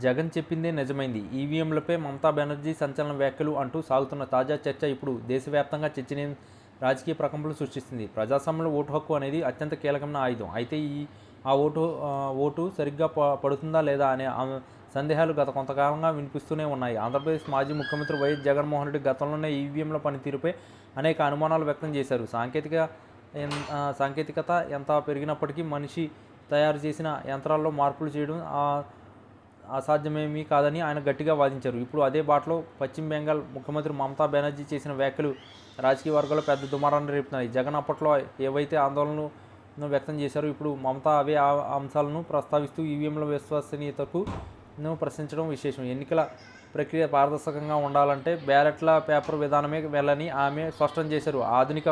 జగన్ చెప్పిందే నిజమైంది. ఈవీఎంలపై మమతా బెనర్జీ సంచలన వ్యాఖ్యలు అంటూ సాగుతున్న తాజా చర్చ ఇప్పుడు దేశవ్యాప్తంగా రాజకీయ ప్రకంపనలు సృష్టిస్తుంది. ప్రజాస్వామ్యంలో ఓటు హక్కు అనేది అత్యంత కీలకమైన ఆయుధం. అయితే ఆ ఓటు సరిగ్గా పడుతుందా లేదా అనే సందేహాలు గత కొంతకాలంగా వినిపిస్తూనే ఉన్నాయి. ఆంధ్రప్రదేశ్ మాజీ ముఖ్యమంత్రి వైఎస్ జగన్మోహన్ రెడ్డి గతంలోనే ఈవీఎంల పనితీరుపై అనేక అనుమానాలు వ్యక్తం చేశారు. సాంకేతికత ఎంత పెరిగినప్పటికీ మనిషి తయారు చేసిన యంత్రాల్లో మార్పులు చేయడం అసాధ్యమేమీ కాదని ఆయన గట్టిగా వాదించారు. ఇప్పుడు అదే బాటలో పశ్చిమ బెంగాల్ ముఖ్యమంత్రి మమతా బెనర్జీ చేసిన వ్యాఖ్యలు రాజకీయ వర్గాల్లో పెద్ద దుమారాన్ని రేపుతున్నాయి. జగన్ అప్పట్లో ఏవైతే ఆందోళనను వ్యక్తం చేశారో ఇప్పుడు మమతా అవే అంశాలను ప్రస్తావిస్తూ ఈవీఎంల విశ్వసనీయతకు ప్రశ్నించడం విశేషం. ఎన్నికల ప్రక్రియ పారదర్శకంగా ఉండాలంటే బ్యాలెట్ల పేపర్ విధానమే వెళ్ళని ఆమె స్పష్టం చేశారు. ఆధునిక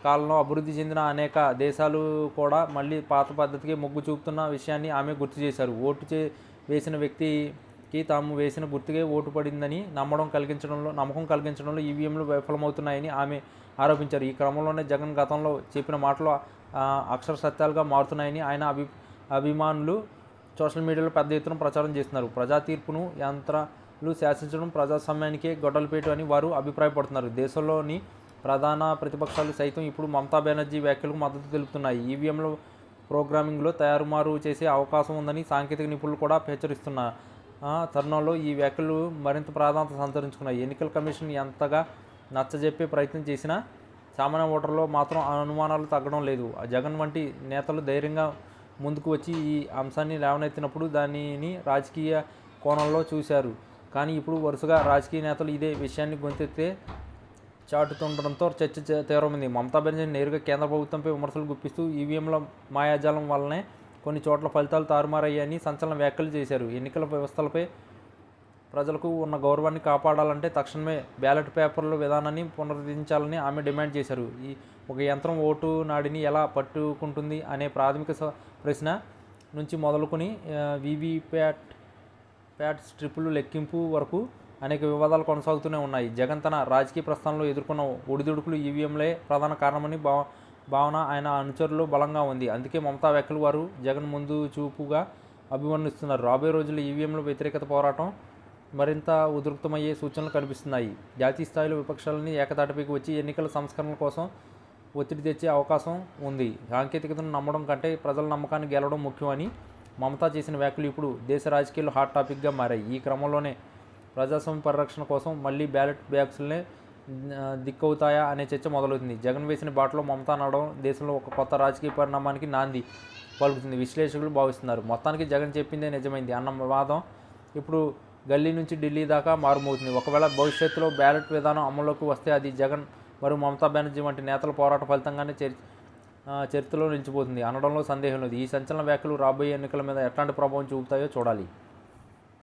కాలంలో అభివృద్ధి చెందిన అనేక దేశాలు కూడా మళ్ళీ పాత పద్ధతికి మొగ్గు చూపుతున్న విషయాన్ని ఆమె గుర్తు చేశారు. వేసిన వ్యక్తికి తాము వేసిన గుర్తుకే ఓటు పడిందని నమ్మకం కలిగించడంలో ఈవీఎంలు విఫలమవుతున్నాయని ఆమె ఆరోపించారు. ఈ క్రమంలోనే జగన్ గతంలో చెప్పిన మాటలు అక్షర సత్యాలుగా మారుతున్నాయని ఆయన అభిమానులు సోషల్ మీడియాలో పెద్ద ఎత్తున ప్రచారం చేస్తున్నారు. ప్రజా తీర్పును యంత్రాలు శాసించడం ప్రజాస్వామ్యానికే గొడ్డలిపేటు అని వారు అభిప్రాయపడుతున్నారు. దేశంలోని ప్రధాన ప్రతిపక్షాలు సైతం ఇప్పుడు మమతా బెనర్జీ వ్యాఖ్యలకు మద్దతు తెలుపుతున్నాయి. ఈవీఎంల ప్రోగ్రామింగ్లో తయారుమారు చేసే అవకాశం ఉందని సాంకేతిక నిపుణులు కూడా హెచ్చరిస్తున్న తరుణంలో ఈ వ్యాఖ్యలు మరింత ప్రాధాన్యత సంతరించుకున్నాయి. ఎన్నికల కమిషన్ ఎంతగా నచ్చజెప్పే ప్రయత్నం చేసినా సామాన్య ఓటర్లో మాత్రం అనుమానాలు తగ్గడం లేదు. జగన్ వంటి నేతలు ధైర్యంగా ముందుకు వచ్చి ఈ అంశాన్ని లేవనెత్తినప్పుడు దానిని రాజకీయ కోణంలో చూశారు. కానీ ఇప్పుడు వరుసగా రాజకీయ నేతలు ఇదే విషయాన్ని గొంతెత్తే చాటుతుండడంతో చర్చ తీవ్రమైంది. మమతా బెనర్జీ నేరుగా కేంద్ర ప్రభుత్వంపై విమర్శలు గుప్పిస్తూ ఈవీఎంల మాయాజాలం వల్లనే కొన్ని చోట్ల ఫలితాలు తారుమారయ్యాయని సంచలన వ్యాఖ్యలు చేశారు. ఎన్నికల వ్యవస్థలపై ప్రజలకు ఉన్న గౌరవాన్ని కాపాడాలంటే తక్షణమే బ్యాలెట్ పేపర్ల విధానాన్ని పునరుద్ధరించాలని ఆమె డిమాండ్ చేశారు. ఒక యంత్రం ఓటు నాడిని ఎలా పట్టుకుంటుంది అనే ప్రాథమిక ప్రశ్న నుంచి మొదలుకొని వీవీప్యాట్ స్ట్రిప్పులు లెక్కింపు వరకు అనేక వివాదాలు కొనసాగుతూనే ఉన్నాయి. జగన్ తన రాజకీయ ప్రస్థానంలో ఎదుర్కొన్న ఒడిదుడుకులు ఈవీఎంలే ప్రధాన కారణమని భావన ఆయన అనుచరులు బలంగా ఉంది. అందుకే మమతా వ్యాఖ్యలు వారు జగన్ ముందు చూపుగా అభివర్ణిస్తున్నారు. రాబోయే రోజుల్లో ఈవీఎంల వ్యతిరేకత పోరాటం మరింత ఉధృతమయ్యే సూచనలు కనిపిస్తున్నాయి. జాతీయ స్థాయిలో విపక్షాలని ఏకతాటిపైకి వచ్చి ఎన్నికల సంస్కరణల కోసం ఒత్తిడి తెచ్చే అవకాశం ఉంది. సాంకేతికతను నమ్మడం కంటే ప్రజల నమ్మకాన్ని గెలవడం ముఖ్యమని మమతా చేసిన వ్యాఖ్యలు ఇప్పుడు దేశ రాజకీయాల్లో హాట్ టాపిక్గా మారాయి. ఈ క్రమంలోనే ప్రజాస్వామ్య పరిరక్షణ కోసం మళ్ళీ బ్యాలెట్ బాక్సులనే దిక్కవుతాయా అనే చర్చ మొదలవుతుంది. జగన్ వేసిన బాటలో మమతా నడవడం దేశంలో ఒక కొత్త రాజకీయ పరిణామానికి నాంది పలుకుతుంది విశ్లేషకులు భావిస్తున్నారు. మొత్తానికి జగన్ చెప్పిందే నిజమైంది అన్న వాదం ఇప్పుడు గల్లీ నుంచి ఢిల్లీ దాకా మారుమవుతుంది. ఒకవేళ భవిష్యత్తులో బ్యాలెట్ విధానం అమల్లోకి వస్తే అది జగన్ మరియు మమతా బెనర్జీ వంటి నేతల పోరాట ఫలితంగానే చరిత్రలో నిలిచిపోతుంది అనడంలో సందేహం లేదు. ఈ సంచలన వ్యాఖ్యలు రాబోయే ఎన్నికల మీద ఎట్లాంటి ప్రభావం చూపుతాయో చూడాలి.